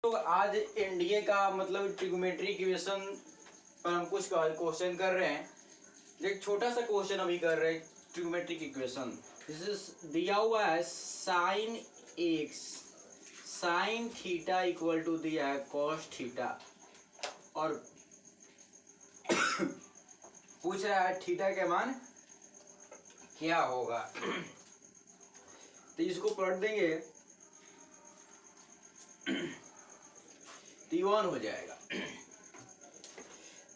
तो आज एनडीए का मतलब ट्रिग्नोमेट्री इक्वेशन पर हम कुछ क्वेश्चन कर रहे हैं। एक छोटा सा क्वेश्चन अभी कर रहे हैं ट्रिग्नोमेट्रिक इक्वेशन। दिया हुआ है sine x sine theta equal to दिया है कॉस थीटा और पूछ रहा है थीटा के मान क्या होगा। तो इसको पलट देंगे तो 1 हो जाएगा।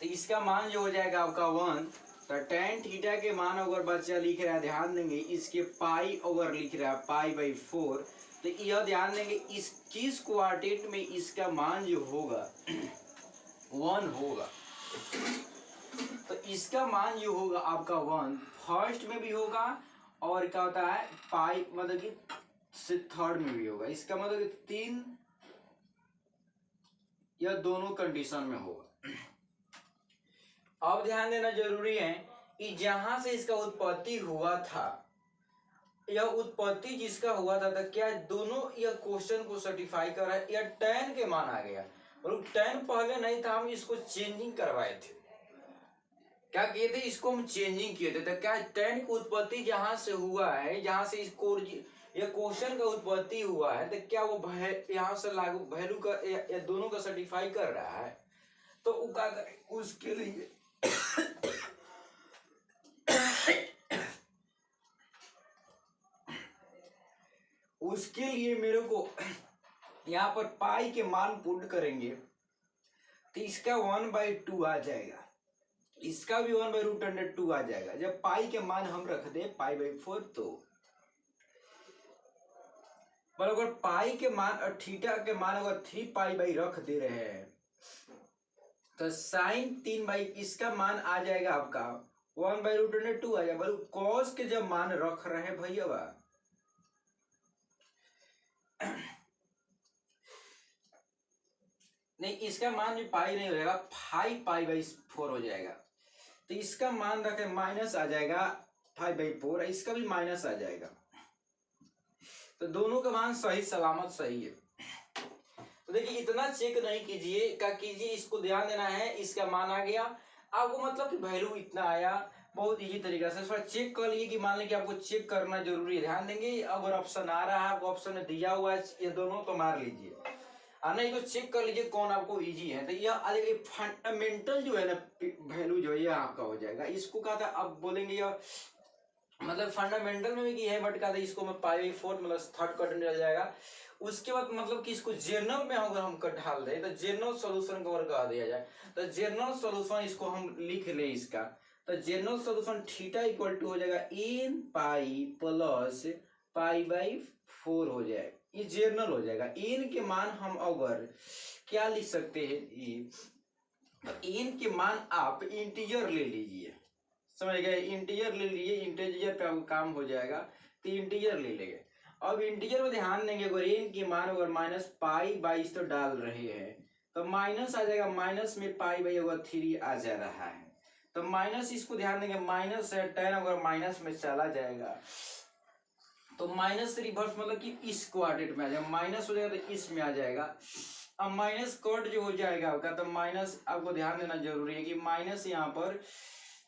तो इसका मान जो हो जाएगा आपका 1। तो टेन थीटा के मान अगर बच्चा लिख रहा है ध्यान देंगे इसके पाई अगर लिख रहा है पाई/4 तो यह ध्यान देंगे इस किस क्वाड्रेंट में इसका मान जो होगा 1 होगा। तो इसका मान जो होगा आपका 1 फर्स्ट में भी होगा और क्या होता है पाई मतलब कि से थर्ड में भी होगा। इसका मतलब कि 3 यह दोनों कंडीशन में होगा। अब ध्यान देना जरूरी है कि जहां से इसका उत्पत्ति हुआ था यह उत्पत्ति जिसका हुआ था तो क्या दोनों यह क्वेश्चन को सर्टिफाई कर रहा है। यह tan के मान आ गया और tan पहले नहीं था, हम इसको चेंजिंग करवाए थे। क्या किए थे इसको हम चेंजिंग किए थे। तो क्या tan की उत्पत्ति जहां से हुआ है जहां से इसको यह क्वेश्चन का उत्पत्ति हुआ है तो क्या वो यहाँ से लागू वैल्यू का या दोनों का सर्टिफाई कर रहा है। तो उसके लिए उसके लिए मेरे को यहाँ पर पाई के मान पुट करेंगे तो इसका 1/2 आ जाएगा, इसका भी 1/√2 आ जाएगा। जब पाई के मान हम रख दे पाई/4 तो पर अगर पाई के मान और थीटा के मान अगर 3 पाई रख दे रहे हैं तो साइन 3 इसका मान आ जाएगा आपका 1/√2 आ जाएगा। कॉस के जब मान रख रहे हैं भैया नहीं इसका मान जो पाई नहीं हो जाएगा 5 पाई/4 हो जाएगा। तो इसका मान रखे माइनस आ जाएगा 5/4, इसका भी माइनस आ जाएगा। तो दोनों का मान सही सलामत सही है। तो देखिए इतना चेक नहीं कीजिए क्या कीजिए, इसको ध्यान देना है। इसका मान आ गया आपको मतलब कि वैल्यू इतना आया, बहुत इजी तरीका से थोड़ा चेक कर लिए कि मान लें कि आपको चेक करना जरूरी है। ध्यान देंगे अगर ऑप्शन आ रहा है आपको ऑप्शन में दिया हुआ है ये दोनों तो मार लीजिए और नहीं तो चेक कर लीजिए कौन आपको इजी है। तो यह फंडामेंटल जो है ना वैल्यू जो है यह आपका हो जाएगा। इसको कहा था अब बोलेंगे यह मतलब फंडामेंटल में भी है बट कहा था इसको मैं पाई/4 मतलब थर्ड क्वाड्रेंट मिल जाएगा। उसके बाद मतलब कि इसको जर्नल में अगर हम ढाल दें तो जर्नल सॉल्यूशन को अगर कहा दिया जाए तो जर्नल सॉल्यूशन इसको हम लिख ले इसका। तो general solution theta equal to हो जाएगा n पाई प्लस पाई/4 हो जाएगा। ये जर्नल हो जाएगा। n के मान हम अगर क्या लिख सकते हैं n के मान आप इंटीजर ले लीजिए, समझ गए। इंटीजर ले लीजिए, इंटीजर पे आपका काम हो जाएगा तो इंटीजर ले लेंगे। अब इंटीजर में ध्यान देंगे अगर n की मान अगर -पाई/22 तो डाल रहे हैं तो माइनस आ जाएगा, माइनस में पाई/3 आ जा रहा है तो माइनस इसको ध्यान देंगे माइनस है 10 अगर माइनस में चला जाएगा तो माइनस रिवर्स मतलब कि इस क्वाड्रेंट में आ जाएगा, माइनस हो जाएगा तो इसमें आ जाएगा। अब माइनस कट जो हो जाएगा आपका तो माइनस आपको ध्यान देना जरूरी है कि माइनस यहाँ पर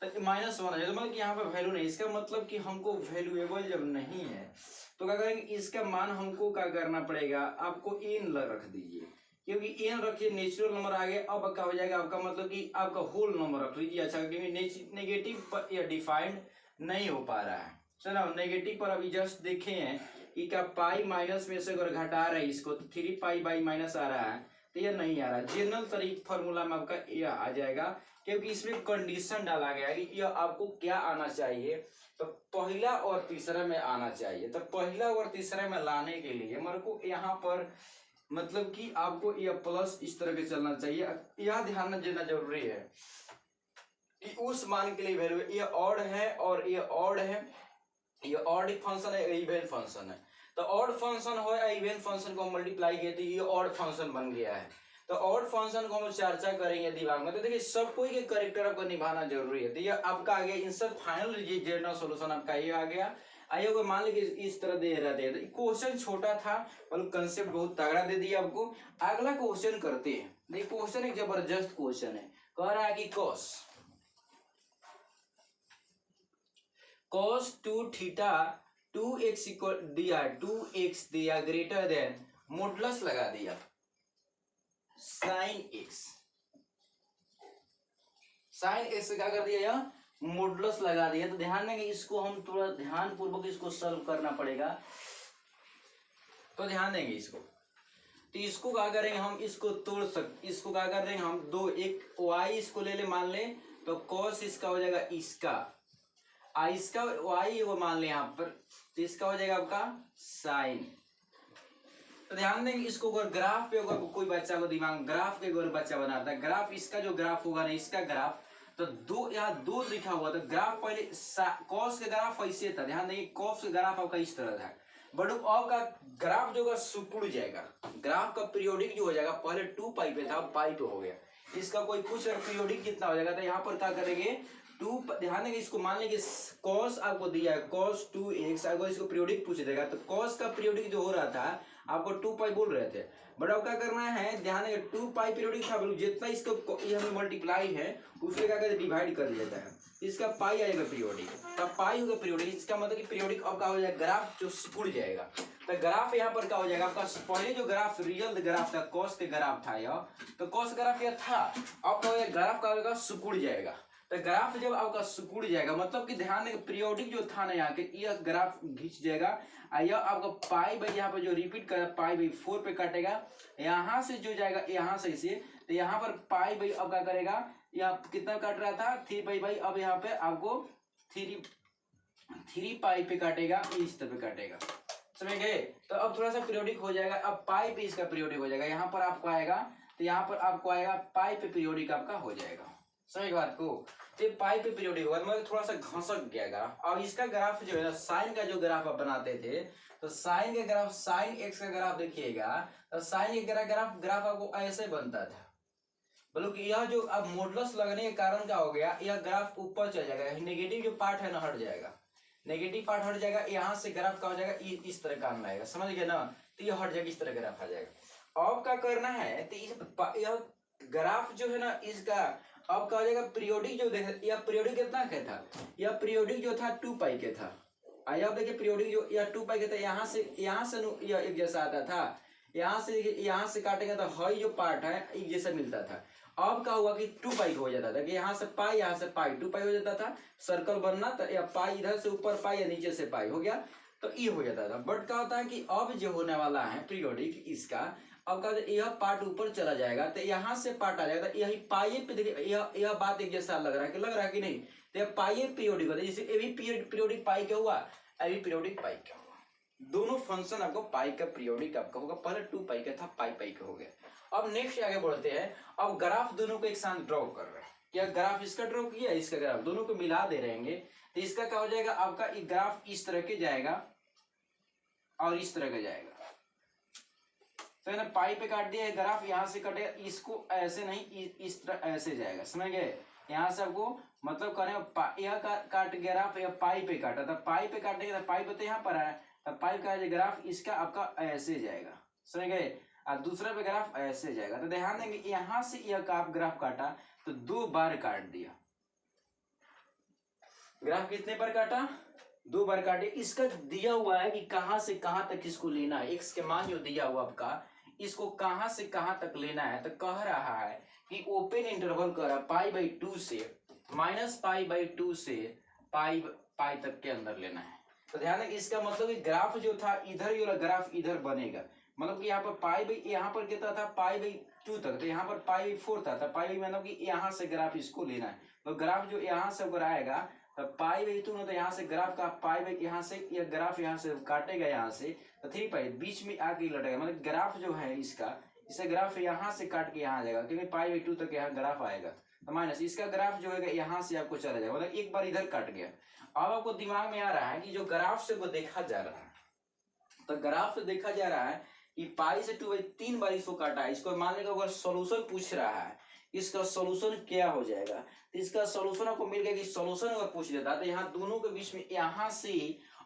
-1 है तो मतलब कि यहाँ पे वैल्यू नहीं। इसका मतलब कि हमको वैल्यूएबल जब नहीं है तो क्या करेंगे इसका मान हमको क्या करना पड़ेगा, आपको n रख दीजिए क्योंकि n रखिए नेचुरल नंबर आ गया। अब क्या हो जाएगा आपका मतलब कि आपका होल नंबर रख लीजिए। अच्छा क्योंकि नेगेटिव पर यह डिफाइंड नहीं हो पा रहा है चलो नेगेटिव पर अभी जस्ट देखे हैं कि क्या पाई माइनस में से अगर घटा रहा है इसको तो 3 पाई/- आ रहा है तो यह नहीं आ रहा। जनरल तरीके फॉर्मूला में आपका यह आ जाएगा क्योंकि इसमें कंडीशन डाला गया है कि यह आपको क्या आना चाहिए तो पहला और तीसरा में आना चाहिए। तो पहला और तीसरा में लाने के लिए मेरे को यहाँ पर मतलब कि आपको यह प्लस इस तरह के चलना चाहिए। यह ध्यान देना जरूरी है कि उस मान के लिए वैल्यू ये ऑड है और ये ऑड है, ये ऑड फंक्शन है इवन फंक्शन है। तो ऑड फंक्शन हो या इवन फंक्शन को मल्टीप्लाई किए तो ये ऑड फंक्शन बन गया है। तो ऑड फंक्शन को हम चर्चा करेंगे दिमाग में। तो देखिए सब कोई के करेक्टर आपको निभाना जरूरी है। तो ये आपका आ गया इन सब फाइनल जनरल सॉल्यूशन आपका ये आ गया। आइए अगर मान लीजिए इस तरह दे रहे थे, तो क्वेश्चन छोटा था मतलब कंसेप्ट बहुत तगड़ा दे दिया आपको। अगला क्वेश्चन करते हैं। देखिए क्वेश्चन एक जबरदस्त क्वेश्चन है, कह रहा है कि cos 2 थीटा 2x इक्वल दिया, 2x दिया ग्रेटर देन मॉडुलस लगा दिया sin x, sin x क्या कर दिया यह मॉडुलस लगा दिया। तो ध्यान देंगे इसको हम थोड़ा ध्यान पूर्वक इसको सॉल्व करना पड़ेगा, तो ध्यान देंगे इसको। तो इसको क्या करेंगे हम, इसको तोड़ इसको क्या कर देंगे हम, दो एक y इसको ले ले मान ले, तो cos इसका हो जाएगा इसका, इसका y वो मान ले यहाँ पर, तो इसका हो जाएगा आपका sin। तो ध्यान देंगे इसको अगर ग्राफ पे अगर कोई बच्चा को दिमाग ग्राफ के अगर बच्चा बनाता है, ग्राफ इसका जो ग्राफ होगा ना इसका ग्राफ, तो दो यहाँ दो लिखा हुआ था ग्राफ, पहले कॉस का ग्राफ ऐसे था, ध्यान देंगे कॉस का ग्राफ आपका इस तरह था, बट अब का ग्राफ जो सिकुड़ जाएगा, ग्राफ का पीरियोडिक जो हो जाएगा, पहले 2 पाई पे था पाई पे हो गया, इसका कोई पूछ पीरियोडिक कितना हो जाएगा, तो यहाँ पर क्या करेंगे 2, ध्यान देंगे इसको मान लेंगे cos आपको दिया है cos 2x, अगर इसको पीरियोडिक पूछ देगा तो cos का पीरियोडिक जो हो रहा था आपको 2 पाई बोल रहे थे, बट अब क्या करना है, ध्यान देंगे 2 पाई पीरियोडिक था, जितना इसको ये हमें मल्टीप्लाई है उसमें क्या करते डिवाइड कर देता है, इसका पाई आएगा पीरियोडिक, तब पाई होगा पीरियोडिक, इसका मतलब कि पीरियोडिक अब क्या हो जाएगा ग्राफ जो सिकुड़ जाएगा। तो ग्राफ यहाँ पर क्या हो जाएगा आपका, पहले जो ग्राफ रियल ग्राफ था कॉस के ग्राफ था यह, तो कॉस ग्राफ यह था, अब क्या हो जाएगा ग्राफ का होगा सिकुड़ जाएगा। तो ग्राफ जब आपका सिकुड़ जाएगा मतलब कि ध्यान देंगे पीरियोडिक जो था ना यहाँ के, यह ग्राफ खींच जाएगा, यह आपका पाई बाई यहाँ पर जो रिपीट कर पाई बाई 4 पे काटेगा, यहाँ से जो जाएगा यहाँ से इसे, तो यहाँ पर पाई बाई अब क्या करेगा, यहाँ कितना काट रहा था 3 पाई बाई, अब यहाँ पे आपको 3 पाई पे काटेगा, इस तरह पे काटेगा, समझ गए। तो अब थोड़ा सा पीरियोडिक हो जाएगा, अब पाई पे इसका पीरियोडिक हो जाएगा, यहाँ पर आपको आएगा, तो यहाँ पर आपको आएगा पाई पे पीरियोडिक आपका हो जाएगा, समझ बात को। तो पाई पे पीरियोडिक होगा मतलब थोड़ा सा घसक गया ग्राफ। और इसका ग्राफ जो है ना साइन का जो ग्राफ आप बनाते थे, तो साइन के ग्राफ साइन एक्स का ग्राफ देखिएगा, तो साइन का ग्राफ आपको ऐसे बनता था, बोलो कि यह जो अब मॉडुलस लगने के कारण क्या हो गया, यह ग्राफ ऊपर चल जाएगा, नेगेटिव जो पार्ट है ना हट जाएगा, नेगेटिव पार्ट हट जाएगा, यहाँ से ग्राफ का हो जाएगा इस तरह का आएगा, समझ गए ना, तो ये हट जाएगा, इस तरह ग्राफ आ जाएगा। अब क्या करना है, तो यह ग्राफ जो है ना इसका अब क्या हो जाएगा, पीरियोडिक जो देख, यह पीरियोडिक कितना का था, यह पीरियोडिक जो था 2 पाई के था, अब देखिए पीरियोडिक जो यह 2 पाई के था, यहाँ से यह एक जैसा आता था, यहाँ से काटेंगे तो हई जो पार्ट है एक जैसा मिलता था। अब क्या हुआ कि 2 पाई हो जाता था, कि यहाँ से पाई 2 पाई हो जाता था, सर्कल बनना, तो या पाई इधर से ऊपर पाई या नीचे से पाई हो गया, तो ये हो जाता था। बट क्या होता है कि अब जो होने वाला है पीरियोडिक इसका, अब क्या यह पार्ट ऊपर चला जाएगा, तो यहाँ से पार्ट आ जाएगा, तो यही पाई पे देखिए यह बात एक जैसा लग रहा है कि नहीं, तो यह पाई पीरियोडिक होता है, जैसे ये भी पीरियोडिक पाई क्या हुआ, अभी पीरियोडिक पाई क्या हुआ, दोनों फंक्शन आपको पाई का पीरियोडिक आपका होगा, पहले 2 पाई का था, पाई का हो गया। अब नेक्स्ट आगे बढ़ते हैं, अब ग्राफ दोनों को एक साथ ड्रॉ कर रहे हैं, क्या ग्राफ इसका ड्रॉ किया, इसका ग्राफ दोनों को मिला दे रहेंगे, तो इसका क्या हो जाएगा आपका एक ग्राफ इस तरह के जाएगा और इस तरह का जाएगा, तो ना पाई पे काट दिया है ग्राफ, यहाँ से कटेगा, इसको ऐसे नहीं इस तरह ऐसे जाएगा, समझ गए। यहाँ से आपको मतलब करें यह काट ग्राफ या पाई पे काटा था, पाई पे काटेगा तो पाई पे तो यहाँ पर आया, तो पाई का ग्राफ इसका आपका ऐसे जाएगा, समझ गए, और दूसरा पे ग्राफ ऐसे जाएगा। तो ध्यान देंगे यहाँ से यह आप ग्राफ काटा तो 2 बार काट दिया, ग्राफ कितने बार काटा, 2 बार काटे। इसका दिया हुआ है कि कहां से कहां तक इसको लेना है, एक्स के मान जो दिया हुआ आपका, इसको कहां से कहां तक लेना है, तो कह रहा है कि ओपन इंटरवल कर पाई बाई 2 से माइनस पाई बाई 2 से पाई तक के अंदर लेना है। तो ध्यान रखिए इसका मतलब कि ग्राफ जो था इधर ये वाला ग्राफ इधर बनेगा, मतलब कि यहाँ पर पाई बाई यहाँ पर कितना था पाई बाई 2 तक, तो यहाँ पर पाई बाई 4 था, तो पाई बाई मतलब कि यहाँ से ग्राफ इसको लेना है, तो ग्राफ जो यहाँ से अगर आएगा तो पाई बाई 2 तो यहाँ से ग्राफ का पाई बाई यहाँ से यह ग्राफ यहाँ से काटेगा, यहाँ से तो 3 पाई बीच में आके लटेगा, मतलब ग्राफ जो है इसका इसे ग्राफ यहाँ से काट के यहाँ जाएगा, क्योंकि पाई बाई 2 तक यहाँ ग्राफ आएगा, तो माइनस इसका ग्राफ जो है यहाँ से आपको चला जाएगा, मतलब एक बार इधर काट गया। अब आपको दिमाग में आ रहा है कि जो ग्राफ से वो देखा जा रहा है, तो ग्राफ से देखा जा रहा है कि पाई से 2 बाई 3 बार इसको काटा है, इसको मान लेगा अगर सोल्यूशन पूछ रहा है इसका सोल्यूशन क्या हो जाएगा, तो इसका सोल्यूशन आपको मिल गया कि सोल्यूशन अगर पूछ लेता तो यहाँ दोनों के बीच में यहाँ से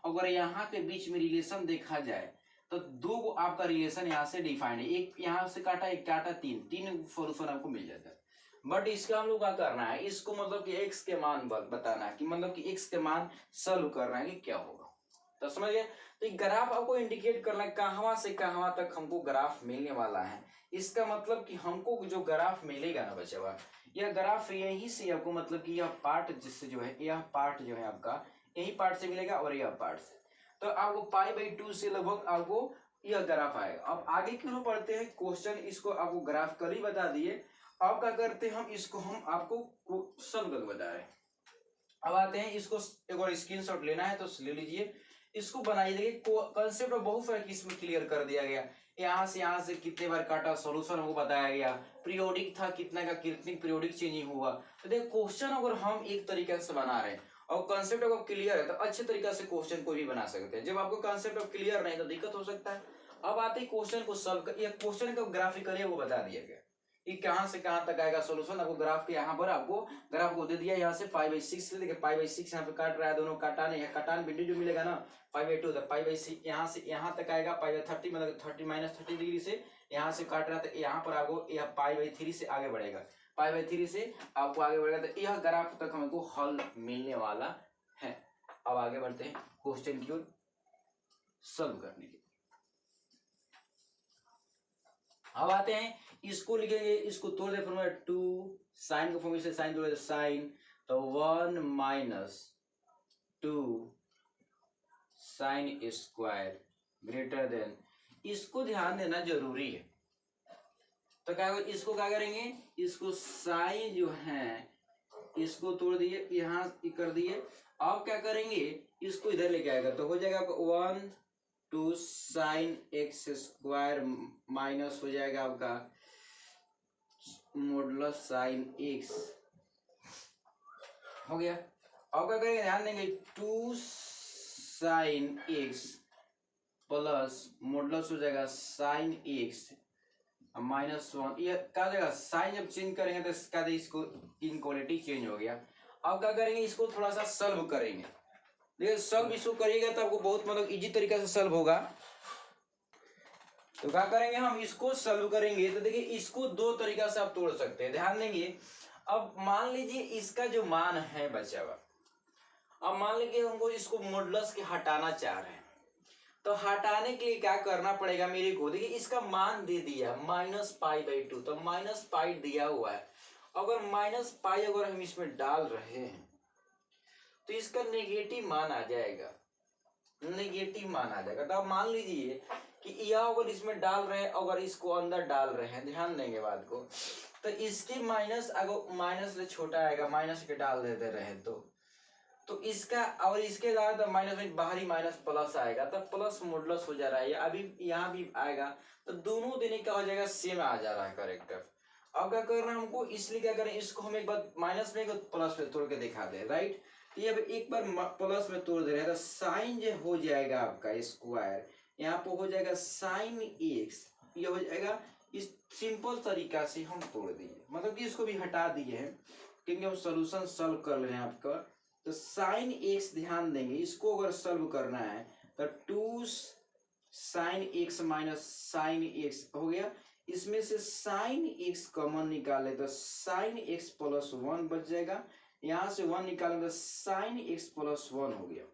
अगर यहाँ के बीच में रिलेशन देखा जाए तो दो आपका रिलेशन यहाँ से डिफाइंड है, एक यहाँ से काटा एक काटा, तीन सोल्यूशन आपको मिल जाता है। बट इसका हम लोग क्या करना है, इसको मतलब कि x के मान बताना है कि मतलब कि x के मान सॉल्व करना है कि क्या होगा। तो समझ गए। तो ग्राफ आपको इंडिकेट करना है कहां से कहां तक हमको ग्राफ मिलने वाला है। इसका मतलब कि हमको जो ग्राफ मिलेगा ना बच्चा, यह ग्राफ यहीं से आपको मतलब कि यह पार्ट जिससे जो है, यह पार्ट जो है आपका यही पार्ट से मिलेगा और यह पार्ट से। तो आपको π/2 से लगभग आपको यह ग्राफ आएगा। अब आगे क्यों पढ़ते हैं क्वेश्चन, इसको आपको ग्राफ कल ही बता दिए। अब क्या करते हैं हम इसको, हम आपको सॉल्व करके बता रहे हैं। अब आते हैं इसको, एक और स्क्रीनशॉट लेना है तो ले लीजिए, इसको बनाइए। देखिए कंसेप्ट बहुत सारा इसमें क्लियर कर दिया गया, यहाँ से कितने बार काटा, सॉल्यूशन हमको बताया गया, पीरियोडिक था कितना का, कितनी पीरियोडिक चेंजिंग हुआ। तो देखिए क्वेश्चन अगर हम एक तरीके से बना रहे हैं और कंसेप्ट अगर क्लियर है तो अच्छे तरीके से क्वेश्चन को भी बना सकते हैं। जब आपको कंसेप्ट क्लियर नहीं तो दिक्कत हो सकता है। अब आते ही क्वेश्चन को सॉल्व कर, क्वेश्चन का ग्राफिकली वो बता दिया गया कि कहां से कहां तक आएगा सॉल्यूशन। आपको ग्राफ के यहाँ पर आपको ग्राफ को दे दिया, यहाँ से π/6 देखिए π/6 यहाँ पे काट रहा है, दोनों काटाने है, काटान बिंदु जो मिलेगा ना π/2, π/6 यहाँ से यहाँ तक आएगा, π/30 मतलब 30 - 30 डिग्री से यहाँ से काट रहा था, यहाँ पर आपको यह π/3 से आगे बढ़ेगा, π/3 से आपको आगे बढ़ेगा। तो यह ग्राफ तक हमको हल मिलने वाला है। अब आगे बढ़ते हैं क्वेश्चन की ओर सॉल्व करने के। अब आते हैं इसको लिखेंगे, इसको तोड़ दे फॉर्मूला 2 साइन को फॉर्मूला से साइन तोड़े साइन, तो 1 - 2 साइन स्क्वायर ग्रेटर देन, इसको ध्यान देना जरूरी है। तो क्या इसको क्या करेंगे, इसको साइन जो है इसको तोड़ दिए, यहाँ कर दिए। अब क्या करेंगे, इसको इधर लेके आएगा तो हो जाएगा आपका 1 2 साइन एक्स स्क्वायर माइनस हो जाएगा आपका मॉडुलस साइन एक्स, हो गया। अब क्या करेंगे, ध्यान देंगे 2 साइन एक्स प्लस मॉडुलस हो जाएगा साइन एक्स -1, ये क्या हो जाएगा, साइन जब चेंज करेंगे तो इसका इसको इनक्वालिटी चेंज हो गया। अब क्या करेंगे, इसको थोड़ा सा सॉल्व करेंगे। देखिए सॉल्व इसको करिएगा तो आपको बहुत मतलब इजी तरीके से सॉल्व होगा। तो क्या करेंगे, हम इसको सॉल्व करेंगे तो देखिए इसको दो तरीका से आप तोड़ सकते हैं, ध्यान देंगे। अब मान लीजिए इसका जो मान है बचा हुआ, अब मान लीजिए हमको इसको मॉडुलस के हटाना चाह रहे हैं, तो हटाने के लिए क्या करना पड़ेगा मेरे को, देखिए इसका मान दे दिया -π/2, तो -π दिया हुआ है। अगर -π अगर हम इसमें डाल रहे हैं तो इसका नेगेटिव मान आ जाएगा, नेगेटिव मान आ जाएगा। तो आप मान लीजिए कि यह अगर इसमें डाल रहे हैं, अगर इसको अंदर डाल रहे हैं, ध्यान देंगे बात को, तो इसके माइनस अगर माइनस से छोटा आएगा, माइनस के डाल देते रहे तो इसका और इसके अलावा माइनस में बाहरी माइनस प्लस आएगा, तब प्लस मॉडुलस हो जा रहा है, अभी यहाँ भी आएगा, तो दोनों देने का हो जाएगा सेम आ जा रहा है करेक्टर। अब क्या करना है हमको, इसलिए क्या करें, इसको हम एक बार माइनस में प्लस में तोड़ के दिखा दे, राइट। ये अब एक बार प्लस में तोड़ दे रहे हैं तो साइन जो हो जाएगा आपका स्क्वायर, यहाँ पे हो जाएगा साइन एक्स, ये हो जाएगा। इस सिंपल तरीका से हम तोड़ दिए, मतलब कि इसको भी हटा दिए हैं क्योंकि हम सोल्यूशन सॉल्व कर रहे हैं आपका। तो साइन एक्स ध्यान देंगे, इसको अगर सॉल्व करना है तो 2 sine x minus sine x हो गया। इसमें से साइन एक्स कॉमन निकाले तो साइन एक्स प्लस 1 बच जाएगा, यहाँ से 1 निकालेंगे तो साइन एक्स प्लस 1 हो गया।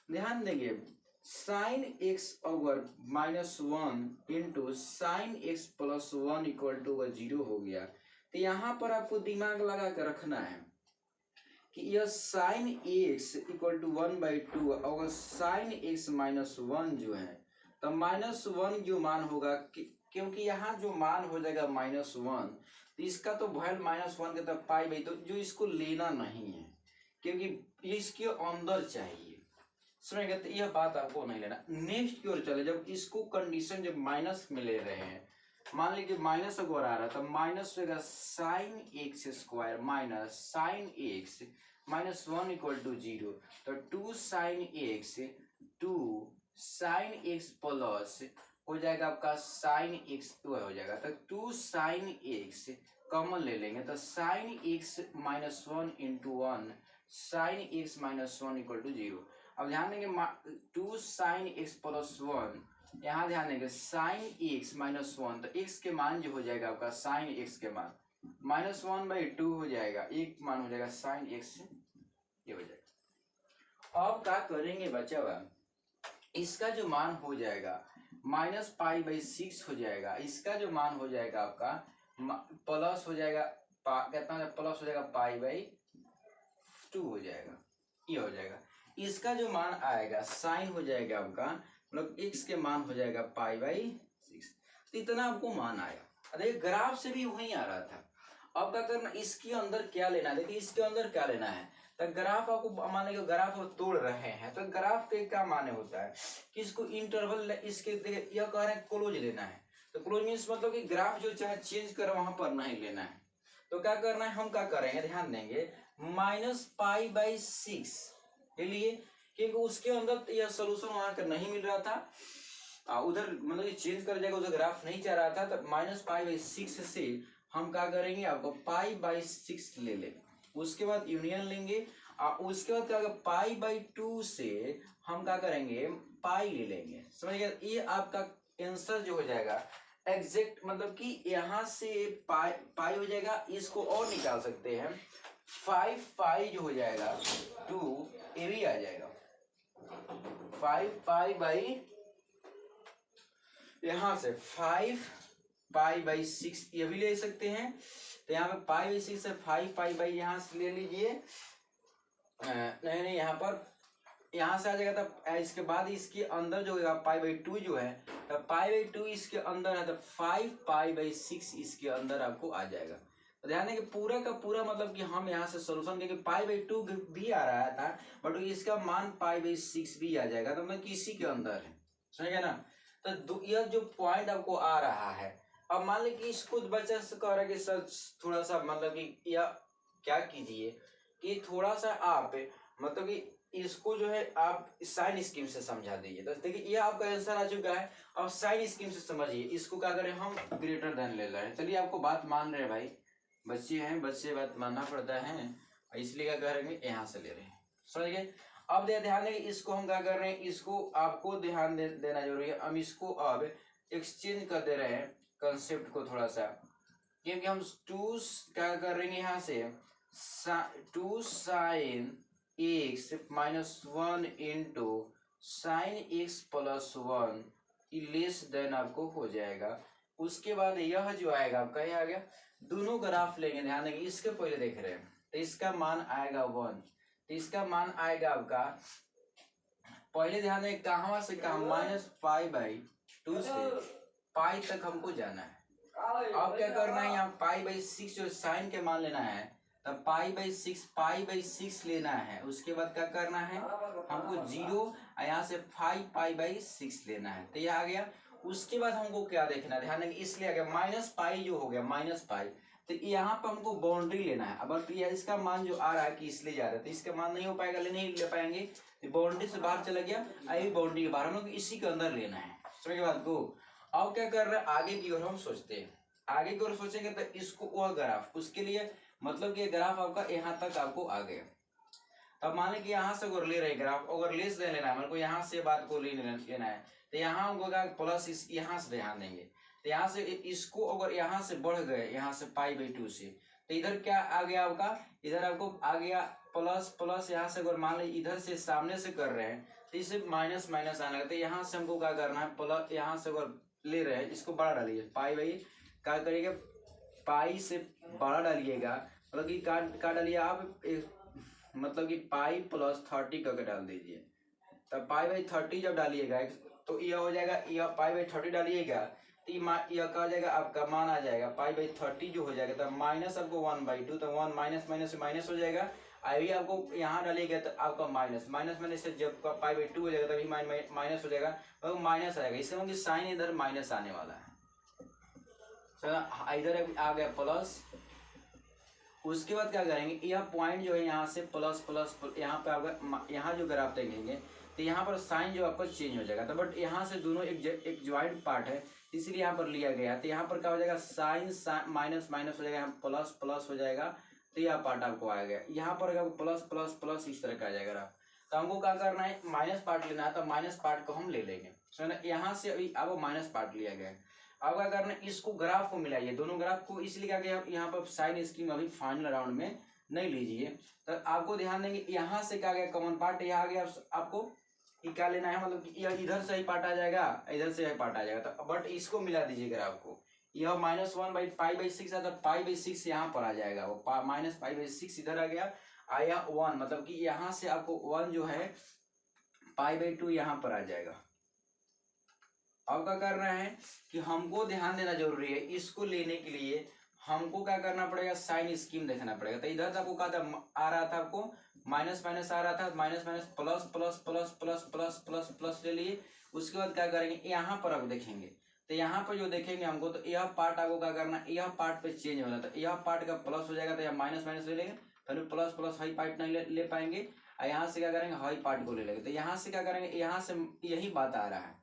ध्यान देंगे साइन एक्स अगर -1 into sine x plus 1 equal to 0 हो गया। तो यहाँ पर आपको दिमाग लगा कर रखना है कि यह साइन एक्स इक्वल टू 1/2, अगर साइन एक्स -1 जो है तो -1 जो मान होगा, क्योंकि यहाँ जो मान हो जाएगा -1, तो इसका तो वैल्यू -1 के तब π/2, तो जो इसको लेना नहीं है क्योंकि ये इसके अंदर चाहिए, सुनेगा। तो यह बात आपको नहीं लेना। नेक्स्ट की ओर चले, जब इसको कंडीशन जब माइनस में ले रहे हैं, मान लीजिए माइनस अगर आ रहा था, माइनस होगा sine x square minus sine x -1 equal to 0, तो 2 sine x 2 sine x plus हो जाएगा आपका साइन एक्स हो जाएगा, तो 2 साइन एक्स कॉमन ले लेंगे तो sine x -1 into 1 sine x -1 equal to 0। अब ध्यान देंगे 2 साइन एक्स प्लस 1, यहाँ ध्यान देंगे साइन एक्स माइनस 1, तो एक्स के मान जो हो जाएगा आपका साइन एक्स के मान -1/2 हो जाएगा, एक मान हो जाएगा साइन एक्स, ये हो जाएगा। अब क्या करेंगे बच्चा, इसका जो मान हो जाएगा -π/6 हो जाएगा, इसका जो मान हो जाएगा आपका प्लस हो जाएगा कितना, प्लस हो जाएगा π/2 हो जाएगा, ये हो जाएगा। इसका जो मान आएगा साइन हो जाएगा आपका, मतलब x के मान हो जाएगा π/6, तो इतना आपको मान आएगा। देखिए ग्राफ से भी वही आ रहा था। अब क्या करना, इसके अंदर क्या लेना है, देखिए इसके अंदर क्या लेना है, तो ग्राफ आपको मान लीजिए ग्राफ को तोड़ रहे हैं, तो ग्राफ के क्या माने होता है कि इसको इंटरवल, इसके देखिए यह कह रहे हैं क्लोज लेना है, तो क्लोज मीन्स मतलब कि ग्राफ जो चाहे चेंज कर वहां पर नहीं लेना है। तो क्या करना है, हम क्या करेंगे, ध्यान देंगे -π/6 के लिए, क्योंकि उसके अंदर यह सोल्यूशन वहां का नहीं मिल रहा था, उधर मतलब चेंज कर जाएगा, उधर ग्राफ नहीं चाह रहा था, तो -π/6 से हम क्या करेंगे, आपको π/6 ले लेंगे, उसके बाद यूनियन लेंगे, उसके बाद क्या π/2 से हम क्या करेंगे, पाई ले लेंगे, समझ गए। ये आपका आंसर जो हो जाएगा एग्जैक्ट, मतलब कि यहाँ से पाई हो जाएगा, इसको और निकाल सकते हैं 5π जो हो जाएगा 2, ये भी आ जाएगा 5π/, यहाँ से 5π/6 ये भी ले सकते हैं, तो यहाँ पे π/6 से 5π यहाँ से ले लीजिए, नहीं यहाँ पर यहाँ से आ जाएगा, तब इसके बाद इसके अंदर जो है π/2 जो है, तब π/2 इसके अंदर है, तो 5π/6 इसके अंदर आपको आ जाएगा। तो ध्यान दें कि पूरा का पूरा मतलब कि हम यहाँ से सोल्यूशन देंगे, π/2 भी आ रहा था, बट इसका मान π/6 भी आ जाएगा, तो मतलब कि इसी के अंदर है, समझ ना। तो यह जो पॉइंट आपको आ रहा है, अब मान लीजिए कि इसको बच्चा से कह रहा है कि सर थोड़ा सा मतलब कि यह क्या कीजिए कि थोड़ा सा आप मतलब कि इसको जो है आप साइन स्कीम से समझा दीजिए। तो देखिए ये आपका आंसर आ चुका है, अब साइन स्कीम से समझिए, इसको क्या करें हम ग्रेटर देन ले रहे हैं। चलिए आपको बात मान रहे हैं भाई, बच्चे हैं, बच्चे बात मानना पड़ता है, इसलिए क्या करेंगे यहाँ से ले रहे हैं, समझ गए। अब ध्यान दें, इसको हम क्या कर रहे हैं, इसको आपको ध्यान देना जरूरी है। हम इसको अब एक्सचेंज कर दे रहे हैं कंसेप्ट को थोड़ा सा, क्योंकि हम 2 क्या कर रहे हैं यहाँ से 2 sine x -1 into sine x plus 1 less than आपको हो जाएगा। उसके बाद यह जो आएगा आपका, यह आ गया, दोनों ग्राफ लेंगे, ध्यान देंगे इसके पहले देख रहे हैं, तो इसका मान आएगा 1, तो इसका मान आएगा आपका, पहले ध्यान दें कहाँ से कहाँ -π/2 से पाई तक हमको जाना है। अब क्या करना है, यहाँ π/6 जो साइन के मान लेना है, तब π/6 लेना है। उसके बाद क्या करना है, हमको 0 यहाँ से 5π/6 लेना है, तो ये आ गया। उसके बाद हमको क्या देखना है, ध्यान देंगे इसलिए आ गया -π जो हो गया -π, तो यहाँ पर हमको बाउंड्री लेना है। अब इसका मान जो आ रहा है कि इसलिए जा रहा है, तो इसका मान नहीं हो पाएगा, नहीं ले पाएंगे, तो बाउंड्री से बाहर चला गया, आई बाउंड्री के बाहर, हम लोग इसी के अंदर लेना है, समझ के बाद गो। अब क्या कर रहे हैं, आगे की ओर हम सोचते हैं, आगे की ओर सोचेंगे तो इसको वह ग्राफ, उसके लिए मतलब कि ग्राफ आपका यहाँ तक आपको आ गया। तब मान लें कि यहाँ से अगर ले रहे ग्राफ, अगर लेस दे लेना है, मतलब यहाँ से बात को लेना है, तो यहाँ हमको प्लस इस यहाँ से ध्यान देंगे, तो यहाँ से इसको अगर यहाँ से बढ़ गए, यहाँ से π/2 से, तो इधर क्या आ गया आपका, इधर आपको आ गया प्लस यहाँ से अगर मान ली इधर से सामने से कर रहे हैं, तो इसे माइनस माइनस आने लगता है। यहाँ से हमको क्या करना है, प्लस यहाँ से अगर ले रहे हैं, इसको बड़ा डालिए, क्या करिएगा, पाई से बड़ा डालिएगा, मतलब कि का डालिए आप मतलब कि π+30 करके डाल दीजिए, तब π/30 जब डालिएगा तो यह हो जाएगा, यह π/30 डालिएगा तो यह क्या हो जाएगा, आपका मान आ जाएगा π/30 जो हो जाएगा, तब माइनस आपको 1/2, तो 1 माइनस माइनस से माइनस हो जाएगा। अभी आपको यहाँ डालिएगा तो आपका माइनस माइनस से जब π/2 हो जाएगा तभी माइनस हो जाएगा, तो माइनस आएगा, इसका मतलब साइन इधर माइनस आने वाला है, इधर आ गया प्लस। उसके बाद क्या करेंगे, यह पॉइंट जो है यहाँ से प्लस प्लस यहाँ पे आपका, यहाँ जो ग्राफ देखेंगे तो यहाँ पर साइन जो आपका चेंज हो जाएगा, तो बट यहाँ से दोनों एक ज्वाइंट पार्ट है, इसलिए यहाँ पर लिया गया, तो यहाँ पर क्या हो जाएगा, साइन माइनस माइनस हो जाएगा, यहाँ प्लस प्लस हो जाएगा, तो यह पार्ट आपको आ गया। यहाँ पर प्लस प्लस प्लस इस तरह का आ जाएगा। तो हमको क्या करना है, माइनस पार्ट लेना है, तो माइनस पार्ट को हम ले लेंगे। समझना, यहाँ से अभी अब माइनस पार्ट लिया गया है। अब क्या करना है, इसको ग्राफ को मिलाइए, दोनों ग्राफ को, इसलिए क्या गया यहाँ पर साइन स्कीम अभी फाइनल राउंड में नहीं लीजिए। तो आपको ध्यान देंगे यहाँ से क्या गया कॉमन पार्ट, यहाँ आ गया आपको क्या लेना है, मतलब कि यह इधर से ही पार्ट आ जाएगा, इधर से ही पार्ट आ जाएगा। तो बट इसको मिला दीजिए ग्राफ को, यह -1/π/6 है, तो π/6 यहाँ पर आ जाएगा, वो -π/6 इधर आ गया, आया 1, मतलब कि यहाँ से आपको 1 जो है π/2 यहाँ पर आ जाएगा। अब क्या करना है कि हमको ध्यान देना जरूरी है, इसको लेने के लिए हमको क्या करना पड़ेगा, साइन स्कीम देखना पड़ेगा। तो इधर आपको क्या था, आ रहा था आपको माइनस माइनस आ रहा था, minus minus plus plus plus plus plus plus plus ले लिए। उसके बाद क्या करेंगे, यहाँ पर आप देखेंगे, तो यहाँ पर जो देखेंगे हमको, तो यह पार्ट आपको क्या करना, यह पार्ट पे चेंज होना था, यह पार्ट का प्लस हो जाएगा, तो यह माइनस माइनस ले लेंगे, फिर प्लस प्लस हाई पार्ट नहीं ले पाएंगे, और यहाँ से क्या करेंगे, हाई पार्ट को ले लेंगे। तो यहाँ से क्या करेंगे, यहाँ से यही बात आ रहा है,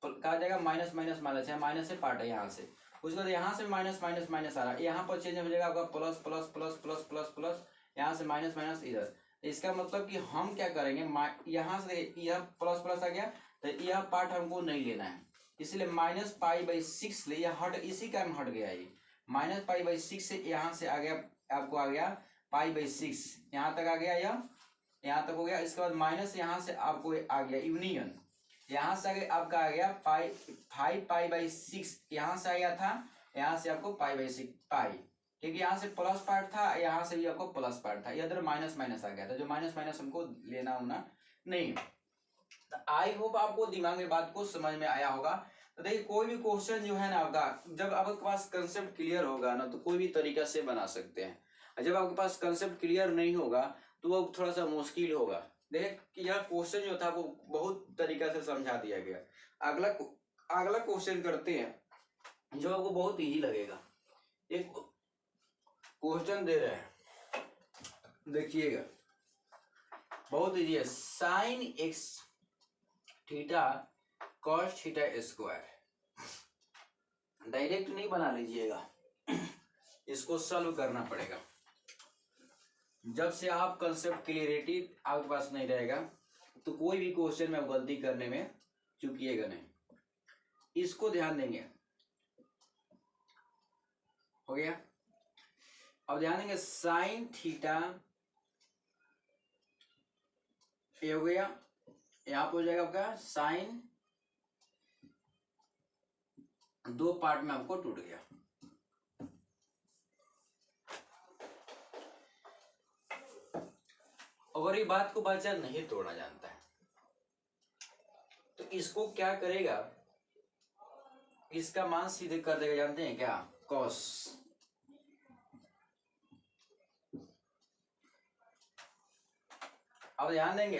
कहा जाएगा माइनस माइनस माइनस, यहाँ माइनस से पार्ट है यहाँ से, उसके बाद यहाँ से माइनस माइनस माइनस आ रहा है, यहाँ पर चेंज हो जाएगा आपका plus plus plus plus plus plus, यहाँ से माइनस माइनस इधर। इसका मतलब कि हम क्या करेंगे, यहाँ से यह प्लस प्लस आ गया, तो यह पार्ट हमको नहीं लेना है, इसलिए -π/6 ले, यह हट, इसी कारण हट गया ये, -π/6 से यहाँ से आ गया, आपको आ गया π/6, यहाँ तक आ गया, यह यहाँ तक हो गया। इसके बाद माइनस यहाँ से आपको आ गया यूनियन, यहाँ से आगे आपका आ गया 5π/6, यहाँ से आ गया था, यहाँ से आपको π/6 पाई, क्योंकि यहाँ से प्लस पार्ट था, यहाँ से भी आपको प्लस पार्ट था, इधर माइनस माइनस आ गया था, जो माइनस माइनस हमको लेना होना नहीं। आई होप आपको दिमाग में बात को समझ में आया होगा। तो देखिए कोई भी क्वेश्चन जो है ना आपका, जब आपके पास कंसेप्ट क्लियर होगा ना, तो कोई भी तरीका से बना सकते हैं। जब आपके पास कंसेप्ट क्लियर नहीं होगा तो वो थोड़ा सा मुश्किल होगा। देखिए यह क्वेश्चन जो था वो बहुत तरीका से समझा दिया गया। अगला क्वेश्चन करते हैं जो आपको बहुत इजी लगेगा। एक क्वेश्चन दे रहे हैं, देखिएगा, बहुत इजी है। Sine x theta cos theta square, direct नहीं बना लीजिएगा, इसको सॉल्व करना पड़ेगा। जब से आप कंसेप्ट क्लियरिटी आपके पास नहीं रहेगा तो कोई भी क्वेश्चन में आप गलती करने में चूकिएगा नहीं, इसको ध्यान देंगे। हो गया, अब ध्यान देंगे, साइन थीटा ये हो गया, यहाँ पे हो जाएगा आपका साइन, दो पार्ट में आपको टूट गया। अगर ये बात को बच्चा नहीं तोड़ना जानता है तो इसको क्या करेगा, इसका मान सीधे कर देगा, जानते हैं क्या, कॉस। अब ध्यान देंगे,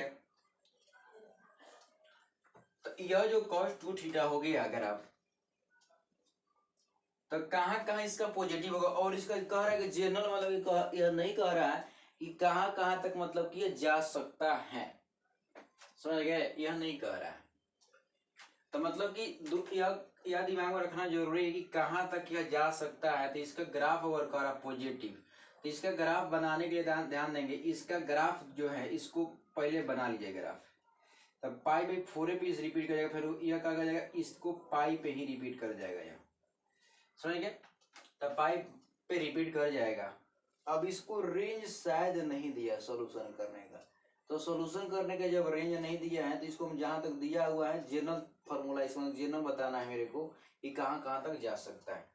तो यह जो कॉस 2 थीटा हो गया, अगर आप तो कहां कहां इसका पॉजिटिव होगा, और इसका कह रहा है कि जनरल, मतलब यह नहीं कह रहा है कि कहां कहां तक मतलब कि यह जा सकता है, समझ गए, यह नहीं कह रहा है। तो मतलब कि यह दिमाग में रखना जरूरी है कि कहां तक यह जा सकता है। तो इसका ग्राफ अगर कह रहा पॉजिटिव, तो इसका ग्राफ बनाने के लिए ध्यान देंगे, इसका ग्राफ जो है इसको पहले बना लीजिए ग्राफ, तब π/4 पे इस रिपीट कर जाएगा, फिर यह क्या कर जाएगा, इसको पाई पे ही रिपीट कर जाएगा, यह समझिए, तब पाई पे रिपीट कर जाएगा। अब इसको रेंज शायद नहीं दिया सॉल्यूशन करने का, तो सॉल्यूशन करने का जब रेंज नहीं दिया है तो इसको जहां तक दिया हुआ है जनरल फॉर्मूला, इसमें जनरल बताना है मेरे को कि कहां कहां तक जा सकता है।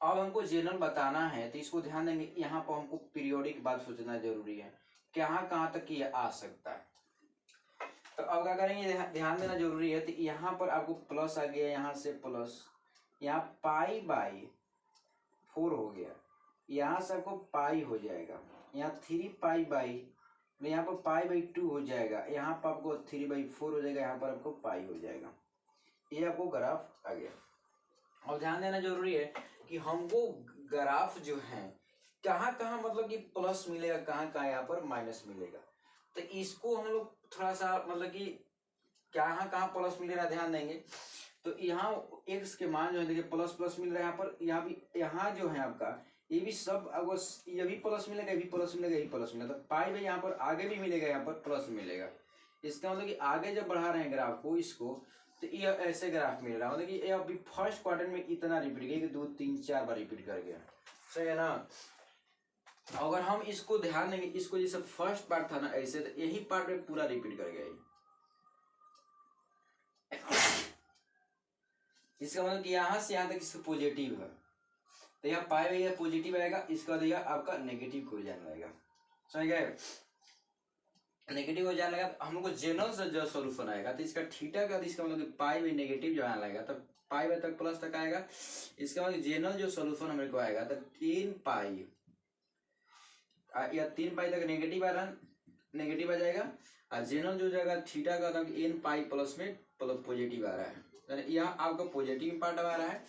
अब हमको जनरल बताना है तो इसको ध्यान देंगे, यहाँ पर हमको पीरियोडिक बात सोचना जरूरी है, कहां कहां तक ये आ सकता है। तो अब क्या करेंगे, ध्यान देना जरूरी है। तो यहाँ पर आपको प्लस आ गया, यहाँ से प्लस, यहाँ π/4 हो गया, यहाँ से आपको पाई हो जाएगा, यहाँ 3π/, यहाँ पर π/2 हो जाएगा, यहाँ पर आपको 3/4 हो जाएगा, यहाँ पर आपको पाई हो जाएगा। ये आपको ग्राफ आ गया। और ध्यान देना जरूरी है कि हमको ग्राफ जो है कहाँ कहाँ मतलब कि प्लस मिलेगा, कहाँ कहाँ यहाँ पर माइनस मिलेगा। तो इसको हम लोग थोड़ा सा मतलब कि कहाँ कहाँ प्लस मिलेगा ध्यान देंगे। तो यहाँ x के मान जो है देखिए प्लस प्लस मिल रहा है, यहाँ पर यहाँ भी, यहाँ जो है आपका ये भी सब, अगर ये भी प्लस मिलेगा, ये भी प्लस मिलेगा, ये प्लस मिलेगा, तो पाई में यहाँ पर आगे भी मिलेगा, यहाँ पर प्लस मिलेगा, इसका मतलब कि आगे जब बढ़ा रहे हैं ग्राफ को इसको, तो ये ऐसे ग्राफ मिल रहा है, मतलब कि ये अभी फर्स्ट क्वार्टर में इतना रिपीट किया, 2 3 4 बार रिपीट कर गया, सही है ना। अगर हम इसको ध्यान देंगे, इसको जैसे फर्स्ट पार्ट था ना ऐसे, तो यही पार्ट में पूरा रिपीट कर गया। इसका मतलब कि यहाँ से यहाँ तक इसका पॉजिटिव है, तो यहाँ पाई भाई पॉजिटिव आएगा, इसका दिया आपका नेगेटिव को जाने लगेगा, समझ गए। नेगेटिव हो जाने लगा, हम लोग को जनरल से जो सोल्यूशन आएगा, तो इसका थीटा का, इसका मतलब कि पाई बाई नेगेटिव जो आने लगेगा, तब पाई बाई तक प्लस तक आएगा। इसका मतलब जनरल जो सोल्यूशन हमारे को आएगा, तो 3 पाई या 3 पाई तक नेगेटिव आ रहा, नेगेटिव आ जाएगा, और जनरल जो जाएगा थीटा का मतलब n पाई प्लस में प्लस पॉजिटिव आ रहा है, यहाँ आपका पॉजिटिव पार्ट आ रहा है,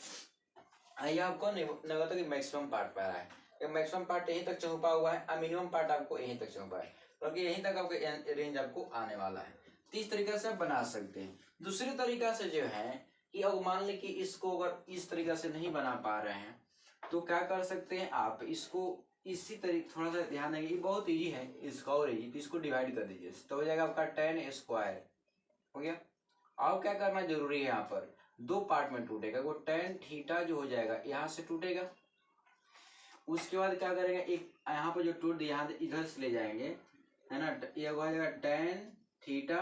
यह आपको नेगेटिव मैक्सिमम पार्ट आ रहा है। मैक्सिमम पार्ट यहीं तक चौपा हुआ है, मिनिमम पार्ट आपको यहीं तक चौपा है, क्योंकि यहीं तक आपका रेंज आपको आने वाला है। तो इस तरीके से आप बना सकते हैं। दूसरी तरीका से जो है कि अब मान लें कि इसको अगर इस तरीका से नहीं बना पा रहे हैं, तो क्या कर सकते हैं आप, इसको इसी तरीके थोड़ा सा ध्यान देंगे, ये बहुत इजी है, इसका और इजी, तो इसको डिवाइड कर दीजिए, तो हो जाएगा आपका tan स्क्वायर, हो गया। अब क्या करना जरूरी है, यहाँ पर 2 पार्ट में टूटेगा, वो tan थीटा जो हो जाएगा यहाँ से टूटेगा, उसके बाद क्या करेंगे, एक यहाँ पर जो टूट यहाँ इधर से ले जाएंगे, है ना, ये हो जाएगा tan theta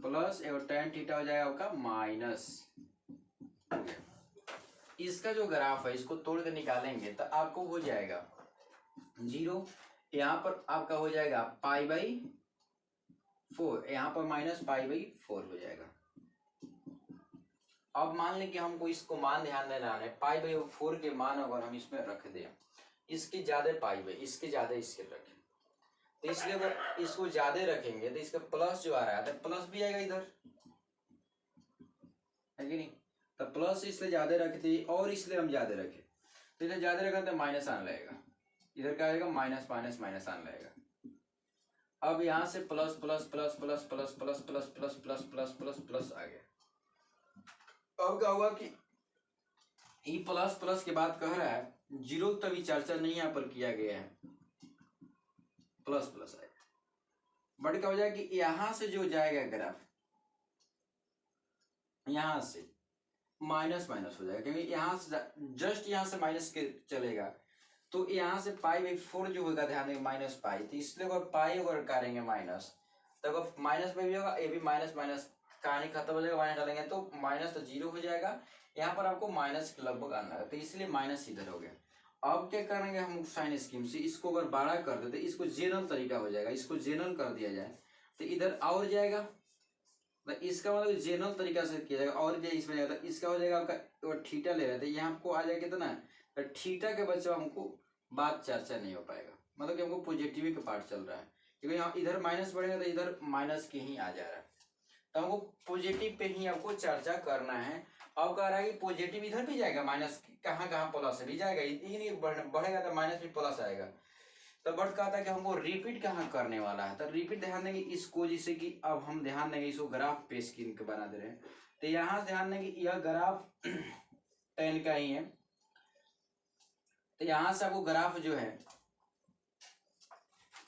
plus tan theta हो जाएगा आपका माइनस। इसका जो ग्राफ है इसको तोड़ के निकालेंगे तो आपको हो जाएगा 0, यहाँ पर आपका हो जाएगा पाई बाई 4, यहाँ पर माइनस पाई बाई 4 हो जाएगा। अब मान लें कि हमको इसको मान ध्यान देना है, पाई बाई 4 के मान अगर हम इसमें रख दें, इसकी ज्यादा पाई बाई, इसके ज्यादा इसके रखें, तो इसलिए अगर इसको ज्यादा रखेंगे तो इसका प्लस जो आ रहा है तो प्लस भी आएगा इधर, है कि नहीं, तो प्लस इसलिए ज्यादा रखते और इसलिए हम ज्यादा रखे, तो इधर ज्यादा रखा तो माइनस आने लगेगा, इधर क्या आएगा माइनस माइनस माइनस आने लगेगा। अब यहाँ से plus plus plus plus plus plus plus plus plus plus plus plus आ गया। अब क्या हुआ कि ये प्लस प्लस के बाद कह रहा है 0 तक भी चर्चा नहीं यहाँ पर किया गया है, प्लस प्लस आएगा, बट क्या हो जाएगा कि यहाँ से जो जाएगा ग्राफ, यहाँ से माइनस माइनस हो जाएगा, क्योंकि यहाँ से जस्ट यहाँ से माइनस के चलेगा, तो यहाँ से पाई बाई 4 जो होगा, ध्यान देंगे माइनस पाई, तो इसलिए अगर पाई अगर करेंगे माइनस, तो अगर माइनस में भी होगा, ये भी माइनस माइनस कहानी खत्म हो जाएगा, माइनस डालेंगे तो माइनस तो 0 हो जाएगा, यहाँ पर आपको माइनस के लगभग आना है, तो इसलिए माइनस इधर हो गया। अब क्या करेंगे हम साइन स्कीम से, इसको अगर बड़ा कर देते, इसको जनरल तरीका हो जाएगा, इसको जनरल कर दिया जाए तो इधर और जाएगा, तो इसका मतलब जनरल तरीका से किया जाएगा, और जो इसमें जाएगा इसका हो जाएगा आपका थीटा ले रहे थे, यहाँ आपको आ जाएगा कितना, तो थीटा के बच्चे हमको बात चर्चा नहीं हो पाएगा, मतलब कि हमको पॉजिटिव का पार्ट चल रहा है, क्योंकि यहाँ इधर माइनस बढ़ेगा तो इधर माइनस के ही आ जा रहा है, तो हमको पॉजिटिव पे ही आपको चर्चा करना है। अब कह रहा है कि पॉजिटिव इधर भी जाएगा, माइनस कहाँ कहाँ प्लस भी जाएगा, ये नहीं बढ़ेगा तो माइनस भी प्लस आएगा, तो बट कहता है कि हमको रिपीट कहाँ करने वाला है, तो रिपीट ध्यान देंगे इसको, जैसे कि अब हम ध्यान देंगे इसको ग्राफ पे स्क्रीन के बना दे रहे हैं, तो यहाँ ध्यान देंगे यह ग्राफ 10 का ही है, तो यहाँ से आपको ग्राफ जो है,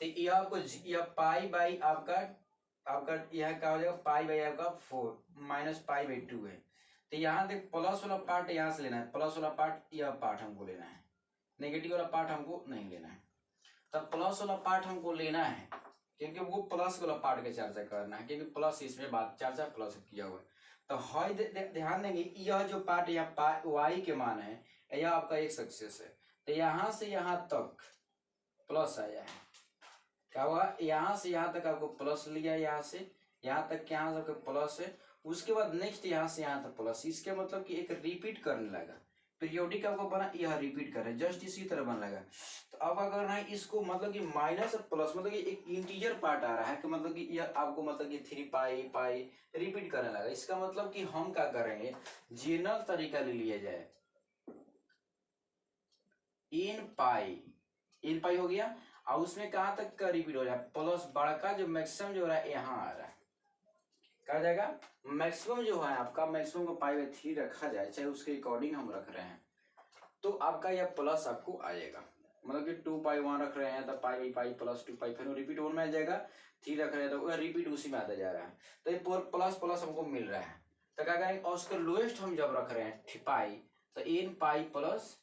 तो यह आपको यह पाई बाई आपका यह क्या हो जाएगा, पाई बाई आपका 4 माइनस पाई बाई 2 है, तो यहाँ देख प्लस वाला पार्ट यहाँ से लेना है, प्लस वाला पार्ट यह पार्ट हमको लेना है, नेगेटिव वाला पार्ट हमको नहीं लेना है, तब प्लस वाला पार्ट हमको लेना है, क्योंकि वो प्लस वाला पार्ट का चर्चा करना है, क्योंकि प्लस इसमें बात चर्चा प्लस किया हुआ है, तो हाई ध्यान देंगे यह जो पार्ट यहाँ वाई के मान है, यह आपका एक सक्सेस है, तो यहाँ से यहाँ तक प्लस आया है, क्या हुआ, यहाँ से यहाँ तक आपको प्लस लिया, यहाँ से यहाँ तक यहाँ से आपको प्लस है, उसके बाद नेक्स्ट यहाँ से यहाँ तक प्लस, इसके मतलब कि एक रिपीट करने लगा, पीरियोडिक आपको बना, यह रिपीट कर रहा है, जस्ट इसी तरह बन लगा। तो अब अगर ना इसको मतलब कि माइनस और प्लस, मतलब कि एक इंटीजर पार्ट आ रहा है, कि मतलब कि यह आपको मतलब कि 3 पाई पाई रिपीट करने लगा, इसका मतलब कि हम क्या करेंगे, जनरल तरीका ले लिया जाए, इन पाई हो गया, और उसमें कहाँ तक का रिपीट हो जाए, प्लस बड़का जो मैक्सिमम जो हो रहा है यहाँ आ रहा है, क्या जाएगा मैक्सिमम जो है आपका, मैक्सिमम को पाई बाई 3 रखा जाए, चाहे उसके अकॉर्डिंग हम रख रहे हैं, तो आपका यह प्लस आपको आएगा, मतलब कि 2 पाई वहां रख रहे हैं तो पाई बाई पाई प्लस 2 पाई, फिर रिपीट 1 में आ जाएगा, 3 रख रहे हैं तो वह रिपीट उसी में आता जा रहा है, तो ये प्लस प्लस हमको मिल रहा है। तो क्या करेंगे, और उसका लोएस्ट हम जब रख रहे हैं पाई, तो n pi plus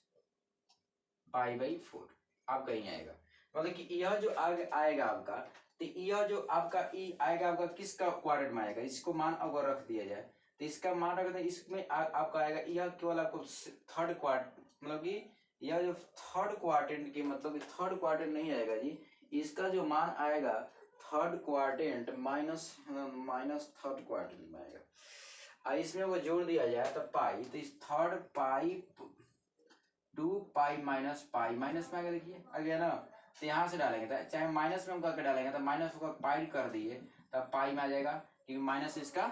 pi by 4 आपका यही आएगा। मतलब कि यह जो आएगा आपका, तो यह जो आपका ई आएगा आपका किसका क्वाड्रेंट में आएगा, इसको मान अगर रख दिया जाए तो इसका मान रख दें, इसमें आपका आएगा यह केवल आपको थर्ड क्वाड्रेंट, मतलब कि यह जो थर्ड क्वाड्रेंट के मतलब कि थर्ड क्वाड्रेंट नहीं आएगा जी, इसका जो मान आएगा third quadrant minus third quadrant में आएगा। इसमें अगर जोड़ दिया जाए तो पाई, तो इस थर्ड पाई 2 पाई माइनस में आगे देखिए आ गया ना, तो यहाँ से डालेंगे तो चाहे माइनस में हम करके डालेंगे तो माइनस को पाई कर दिए तब पाई में आ जाएगा, क्योंकि माइनस इसका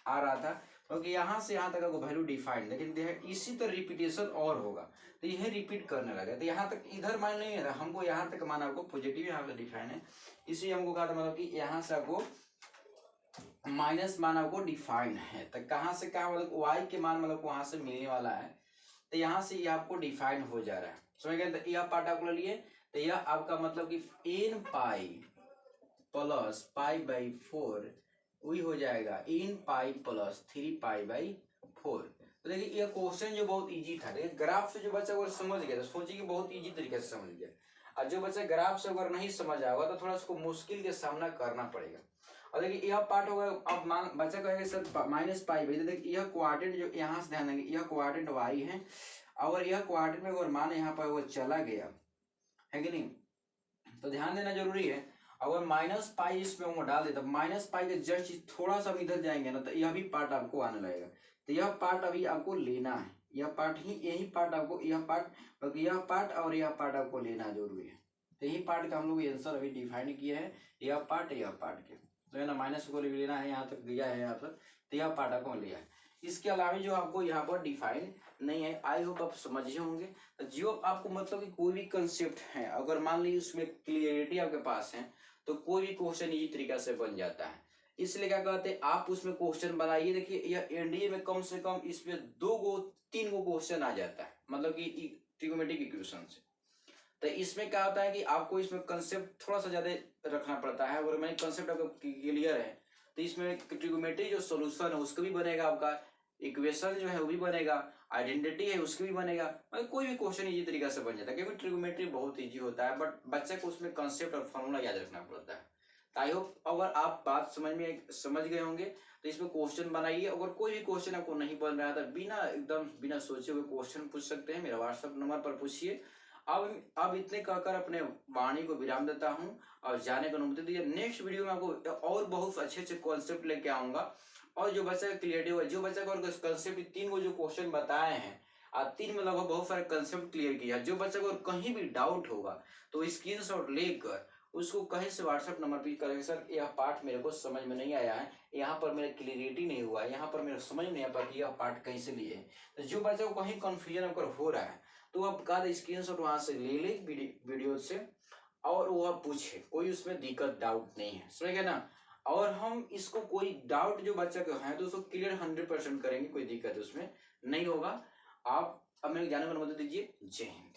आ रहा था, क्योंकि यहाँ से यहाँ तक वैल्यू डिफाइंड, लेकिन इसी तरह रिपीटेशन और होगा तो यह रिपीट करने लगे, तो यहाँ तक इधर मान नहीं है, हमको यहाँ तक मान आपको पॉजिटिव यहाँ पे डिफाइन है, इसलिए हमको कहा था मतलब कि यहाँ से आपको माइनस मान आपको डिफाइंड है, तो कहाँ से कहाँ मतलब वाई के मान मतलब वहां से मिलने वाला है, तो यहाँ से ये आपको डिफाइन हो जा रहा है, समझ गए। तो यह पार्ट आपको ले लिए, तो यह आपका मतलब कि n pi plus pi by 4 वही हो जाएगा n pi plus 3 pi by 4। तो देखिए यह क्वेश्चन जो बहुत इजी था, देखिए ग्राफ से जो बच्चा अगर समझ गया तो सोचिए कि बहुत इजी तरीके से समझ गया, और जो बच्चा ग्राफ से अगर नहीं समझ आएगा तो थोड़ा उसको मुश्किल के सामना करना पड़ेगा। और देखिए यह पार्ट होगा, अब मान बच्चा कहेगा सर माइनस पाई बाई, देखिए यह क्वाड्रेंट जो यहाँ से ध्यान देंगे यह क्वाड्रेंट वाई है, और यह क्वाड्रेंट में अगर मान यहाँ पर वो चला गया है कि नहीं, तो ध्यान देना जरूरी है। अगर माइनस पाई इसमें वो डाल देता, माइनस पाई के जस्ट थोड़ा सा इधर जाएंगे ना, तो यह भी पार्ट आपको आने लगेगा, तो यह पार्ट अभी आपको लेना है, यह पार्ट ही यही पार्ट आपको यह पार्ट और यह पार्ट आपको लेना जरूरी है। तो यही पार्ट का हम लोग आंसर अभी डिफाइन किया है, यह पार्ट के तो है ना, माइनस को लेना है, यहाँ तक दिया है यहाँ पर, तो यह पार्ट आपको लिया है। इसके अलावा जो आपको यहाँ पर डिफाइन नहीं है, आई होप आप समझे होंगे। जो आपको मतलब कि कोई भी कंसेप्ट है अगर मान लीजिए उसमें क्लियरिटी आपके पास है तो कोई भी क्वेश्चन इसी तरीका से बन जाता है। इसलिए क्या कहते हैं, आप उसमें क्वेश्चन बनाइए, देखिए यह एनडीए में कम से कम इसमें 3 गो क्वेश्चन आ जाता है, मतलब कि ट्रिगोमेट्रिक इक्वेशन से। तो इसमें क्या होता है कि आपको इसमें कंसेप्ट थोड़ा सा ज्यादा रखना पड़ता है, और मैंने कंसेप्ट आपको क्लियर है तो इसमें ट्रिगोमेट्री जो सोल्यूशन है उसका भी बनेगा, आपका इक्वेशन जो है वो भी बनेगा, आइडेंटिटी है उसकी भी बनेगा, मतलब कोई भी क्वेश्चन इजी तरीके से बन जाता है, क्योंकि ट्रिगोमेट्री बहुत इजी होता है, बट बच्चे को उसमें कंसेप्ट और फॉर्मूला याद रखना पड़ता है। तो आई होप अगर आप बात समझ गए होंगे तो इसमें क्वेश्चन बनाइए। अगर कोई भी क्वेश्चन आपको नहीं बन रहा है तो बिना सोचे हुए क्वेश्चन पूछ सकते हैं, मेरा व्हाट्सएप नंबर पर पूछिए। अब इतने कहकर अपने वाणी को विराम देता हूँ और जाने को अनुमति दीजिए। नेक्स्ट वीडियो में आपको और बहुत अच्छे कॉन्सेप्ट लेके आऊंगा, और जो बच्चा क्लियर हुआ, जो बच्चा को कंसेप्ट 3 को जो क्वेश्चन बताए हैं, आप 3 में लगभग बहुत सारे कंसेप्ट क्लियर किया। जो बच्चा को कहीं भी डाउट होगा तो स्क्रीनशॉट लेकर उसको कहीं से व्हाट्सएप नंबर पे करेंगे, सर यह पार्ट मेरे को समझ में नहीं आया है, यहाँ पर मेरे क्लियरिटी नहीं हुआ है, यहाँ पर मेरे समझ नहीं आ पाया कि यह पार्ट कैसे लिए है। तो जो बच्चा को कहीं कंफ्यूजन अगर हो रहा है तो आप कहा स्क्रीनशॉट वहां से ले ले वीडियो से, और वो आप पूछे, कोई उसमें दिक्कत डाउट नहीं है, समझ गए ना। और हम इसको कोई डाउट जो बच्चा का है तो उसको क्लियर 100% करेंगे, कोई दिक्कत उसमें नहीं होगा। आप अब मेरे जाने को अनुमति दीजिए। जय हिंद।